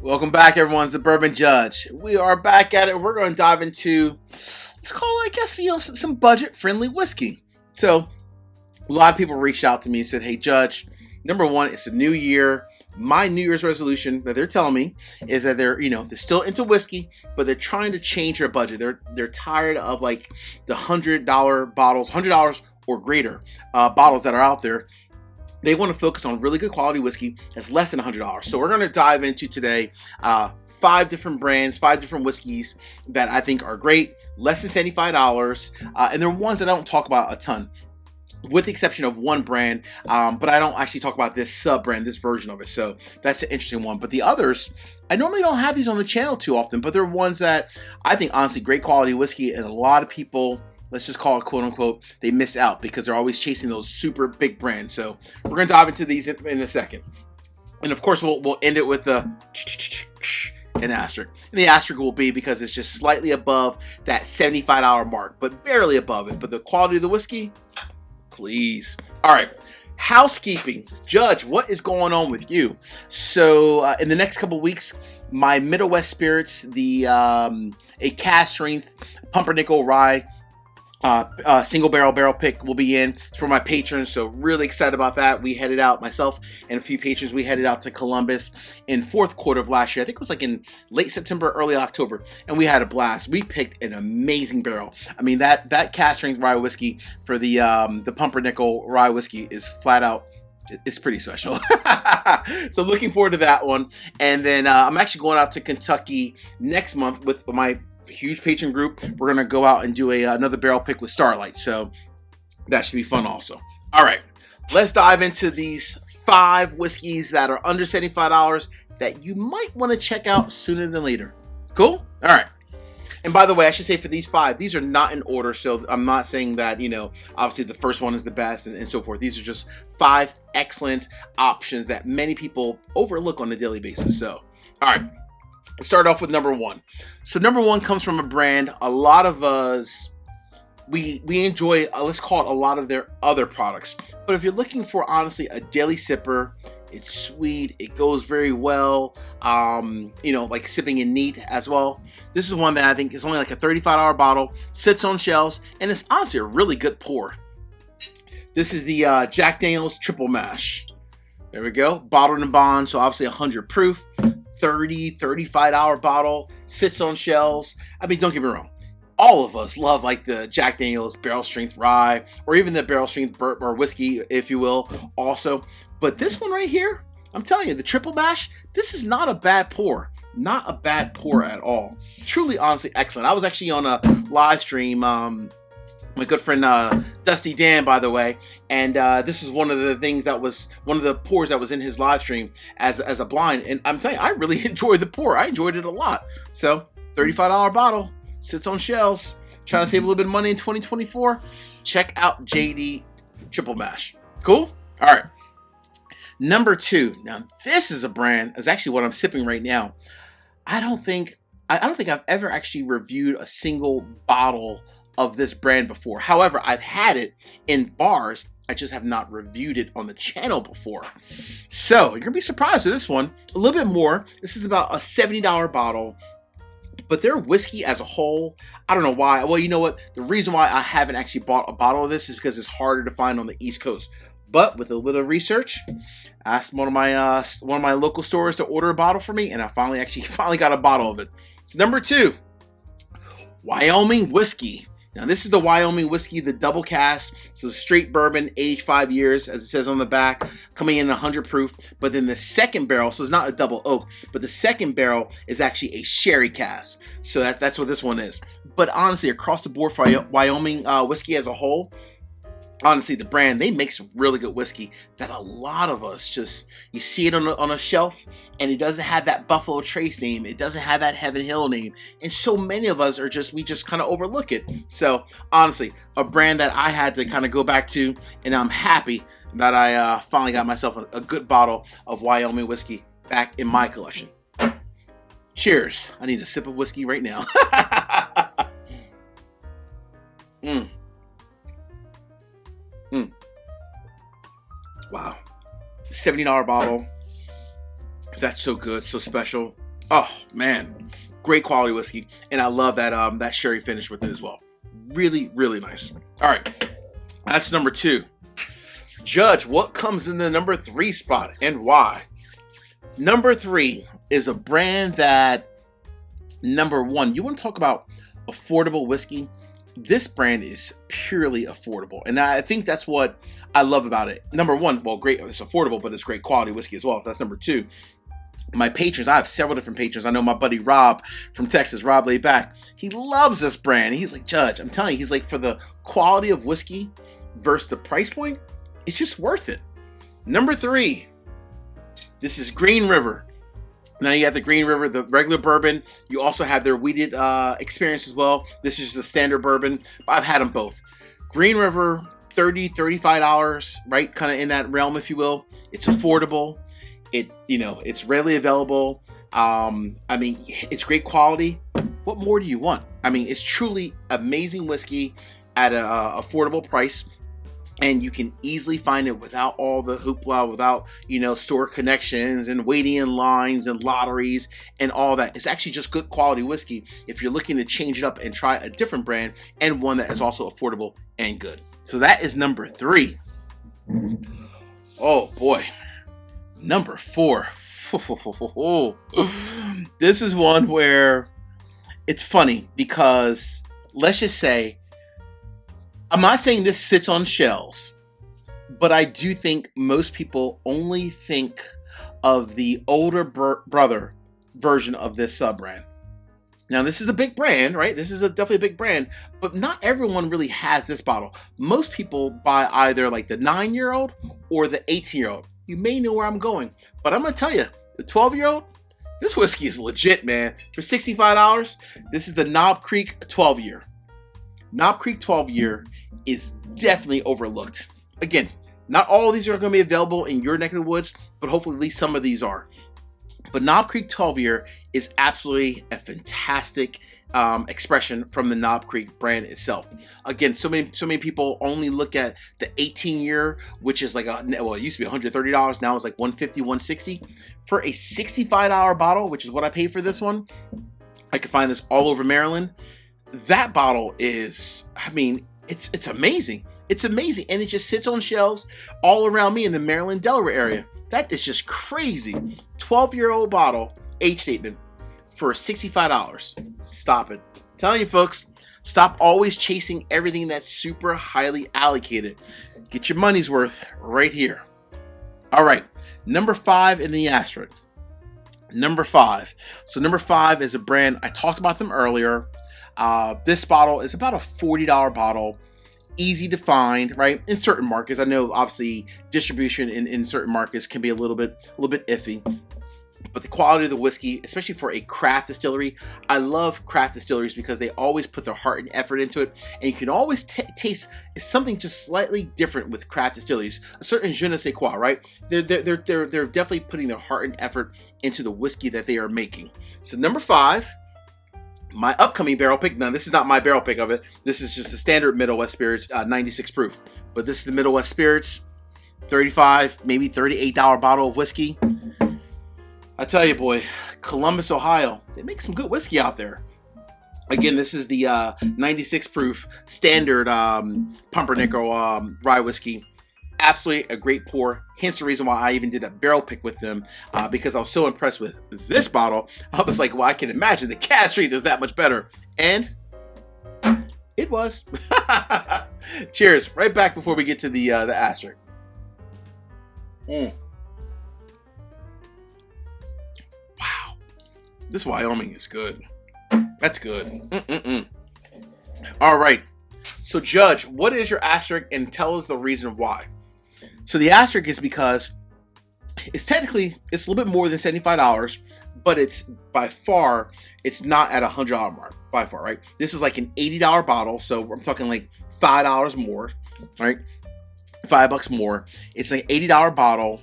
Welcome back, everyone. It's the Bourbon Judge. We are back at it. We're going to dive into, let's call it, I guess, some budget-friendly whiskey. So, a lot of people reached out to me and said, hey, Judge, number one, it's a new year. My New Year's resolution that they're telling me is that they're still into whiskey, but they're trying to change their budget. They're tired of like the $100 bottles, $100 or greater bottles that are out there. They want to focus on really good quality whiskey that's less than $100. So we're going to dive into today 5 different brands, 5 different whiskeys that I think are great, less than $75, and they're ones that I don't talk about a ton, with the exception of one brand, but I don't actually talk about this sub-brand, this version of it. So that's an interesting one. But the others, I normally don't have these on the channel too often, but they're ones that I think, honestly, great quality whiskey, and a lot of people, let's just call it quote unquote, they miss out because they're always chasing those super big brands. So we're going to dive into these in a second. And of course, we'll end it with the an asterisk. And the asterisk will be because it's just slightly above that $75 mark, but barely above it. But the quality of the whiskey, please. All right. Housekeeping. Judge, what is going on with you? So in the next couple weeks, my Middle West Spirits, a Cask strength pumpernickel rye, single barrel pick will be in. It's for my patrons, so really excited about that. We headed out, myself and a few patrons, we headed out to Columbus in fourth quarter of last year. I think it was like in late September, early October, and we had a blast. We picked an amazing barrel. I mean, that Cask strength rye whiskey for the pumpernickel rye whiskey is flat out, it's pretty special. So looking forward to that one. And then I'm actually going out to Kentucky next month with my huge patron group. We're gonna go out and do another barrel pick with Starlight, so that should be fun also. All right, let's dive into these 5 whiskeys that are under $75 that you might want to check out sooner than later. Cool? All right. And by the way, I should say for these 5, these are not in order, so I'm not saying that, obviously the first one is the best and so forth. These are just 5 excellent options that many people overlook on a daily basis. So, all right. Let's start off with number 1. So number 1 comes from a brand a lot of us, we enjoy, let's call it a lot of their other products. But if you're looking for, honestly, a daily sipper, it's sweet, it goes very well, like sipping in neat as well. This is one that I think is only like a $35 bottle, sits on shelves, and it's honestly a really good pour. This is the Jack Daniel's Triple Mash. There we go, bottled in bond, so obviously 100 proof. $35 bottle, sits on shelves. I mean, don't get me wrong, all of us love like the Jack Daniel's barrel strength rye, or even the barrel strength bourbon or whiskey, if you will, also. But this one right here, I'm telling you, the Triple Mash, this is not a bad pour. Not a bad pour at all. Truly, honestly, excellent. I was actually on a live stream, my good friend Dusty Dan, by the way, and this is one of the things that was one of the pours that was in his live stream as a blind, and I'm telling you, I really enjoyed the pour. I enjoyed it a lot. So $35 bottle, sits on shelves, trying to save a little bit of money in 2024. Check out JD Triple Mash. Cool? All right. Number 2. Now this is a brand. It's actually what I'm sipping right now. I don't think I've ever actually reviewed a single bottle of this brand before. However, I've had it in bars. I just have not reviewed it on the channel before. So you're gonna be surprised with this one. A little bit more. This is about a $70 bottle, but their whiskey as a whole, I don't know why. Well, you know what? The reason why I haven't actually bought a bottle of this is because it's harder to find on the East Coast. But with a little bit of research, I asked one of my local stores to order a bottle for me, and I finally got a bottle of it. It's number 2, Wyoming whiskey. Now this is the Wyoming whiskey, the double cask, so straight bourbon, aged 5 years, as it says on the back, coming in 100 proof. But then the second barrel, so it's not a double oak, but the second barrel is actually a sherry cask. So that's what this one is. But honestly, across the board for Wyoming whiskey as a whole, honestly, the brand, they make some really good whiskey that a lot of us just, you see it on a shelf, and it doesn't have that Buffalo Trace name. It doesn't have that Heaven Hill name. And so many of us we just kind of overlook it. So honestly, a brand that I had to kind of go back to, and I'm happy that I finally got myself a good bottle of Wyoming whiskey back in my collection. Cheers. I need a sip of whiskey right now. Wow. $70 bottle. That's so good, so special. Oh man, great quality whiskey, and I love that sherry finish with it as well. Really, really nice. All right, that's number 2. Judge, what comes in the number 3 spot and why? Number 3 is a brand that, number 1, you want to talk about affordable whiskey? This brand is purely affordable, and I think that's what I love about it. Number 1, well, great, it's affordable, but it's great quality whiskey as well. So that's number 2. My patrons, I have several different patrons. I know my buddy Rob from Texas, Rob Laid Back. He loves this brand. He's like, Judge, I'm telling you, he's like, for the quality of whiskey versus the price point, it's just worth it. Number 3, this is Green River. Now you have the Green River, the regular bourbon. You also have their wheated experience as well. This is the standard bourbon. I've had them both. Green River, $30, $35, right? Kind of in that realm, if you will. It's affordable. It's readily available. I mean, it's great quality. What more do you want? I mean, it's truly amazing whiskey at an affordable price. And you can easily find it without all the hoopla, without, store connections and waiting in lines and lotteries and all that. It's actually just good quality whiskey if you're looking to change it up and try a different brand and one that is also affordable and good. So that is number 3. Oh boy. Number 4. This is one where it's funny because let's just say, I'm not saying this sits on shelves, but I do think most people only think of the older brother version of this sub-brand. Now, this is a big brand, right? This is definitely a big brand, but not everyone really has this bottle. Most people buy either like the 9-year-old or the 18-year-old. You may know where I'm going, but I'm going to tell you, the 12-year-old, this whiskey is legit, man. For $65, this is the Knob Creek 12-year. Knob Creek 12-year is definitely overlooked. Again, not all of these are going to be available in your neck of the woods, but hopefully at least some of these are. But Knob Creek 12-year is absolutely a fantastic expression from the Knob Creek brand itself. Again, so many people only look at the 18-year, which is like it used to be $130. Now it's like $150, $160 for a $65 bottle, which is what I paid for this one. I can find this all over Maryland. That bottle is, I mean, it's amazing. It's amazing, and it just sits on shelves all around me in the Maryland, Delaware area. That is just crazy. 12-year-old bottle, age statement, for $65. Stop it. I'm telling you, folks, stop always chasing everything that's super highly allocated. Get your money's worth right here. All right, number 5 in the asterisk. Number 5. So number 5 is a brand, I talked about them earlier. This bottle is about a $40 bottle. Easy to find, right? In certain markets. I know obviously distribution in certain markets can be a little bit iffy. But the quality of the whiskey, especially for a craft distillery, I love craft distilleries because they always put their heart and effort into it. And you can always taste something just slightly different with craft distilleries. A certain je ne sais quoi, right? They're definitely putting their heart and effort into the whiskey that they are making. So number 5, my upcoming barrel pick. Now, this is not my barrel pick of it. This is just the standard Middle West Spirits, 96 proof. But this is the Middle West Spirits, $35, maybe $38 bottle of whiskey. I tell you, boy, Columbus, Ohio, they make some good whiskey out there. Again, this is the 96 proof standard pumpernickel rye whiskey. Absolutely a great pour. Hence the reason why I even did a barrel pick with them, because I was so impressed with this bottle. I was like, well, I can imagine the Cask Street is that much better. And it was. Cheers. Right back before we get to the asterisk. Wow. This Wyoming is good. That's good. All right. So, Judge, what is your asterisk, and tell us the reason why? So the asterisk is because it's a little bit more than $75, but it's by far, it's not at $100 mark by far, right? This is like an $80 bottle. So I'm talking like $5 more, right? $5 more. It's an $80 bottle.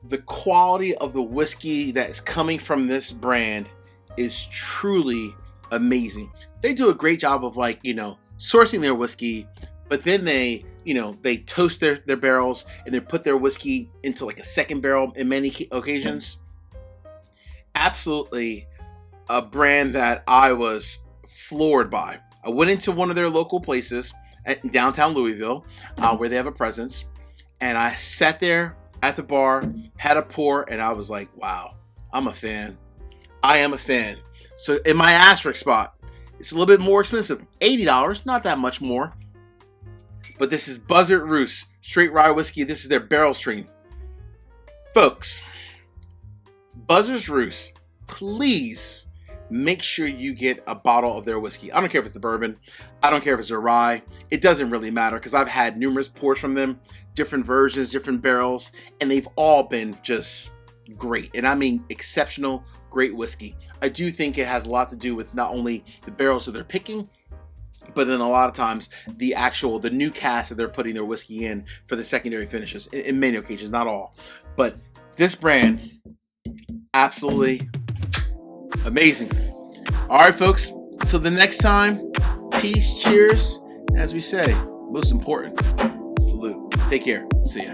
The quality of the whiskey that's coming from this brand is truly amazing. They do a great job of sourcing their whiskey, but then they toast their barrels and they put their whiskey into like a second barrel in many occasions. Absolutely a brand that I was floored by. I went into one of their local places at downtown Louisville, where they have a presence, and I sat there at the bar, had a pour, and I was like, wow, I'm a fan. I am a fan. So in my asterisk spot, it's a little bit more expensive, $80, not that much more. But this is Buzzard Roost Straight Rye Whiskey. This is their barrel strength. Folks, Buzzard Roost, please make sure you get a bottle of their whiskey. I don't care if it's the bourbon. I don't care if it's a rye. It doesn't really matter because I've had numerous pours from them, different versions, different barrels, and they've all been just great. And I mean exceptional, great whiskey. I do think it has a lot to do with not only the barrels that they're picking, but then a lot of times the new cask that they're putting their whiskey in for the secondary finishes, in many occasions, not all. But this brand, absolutely amazing. All right, folks, until the next time, peace, cheers, as we say, most important, salute. Take care. See ya.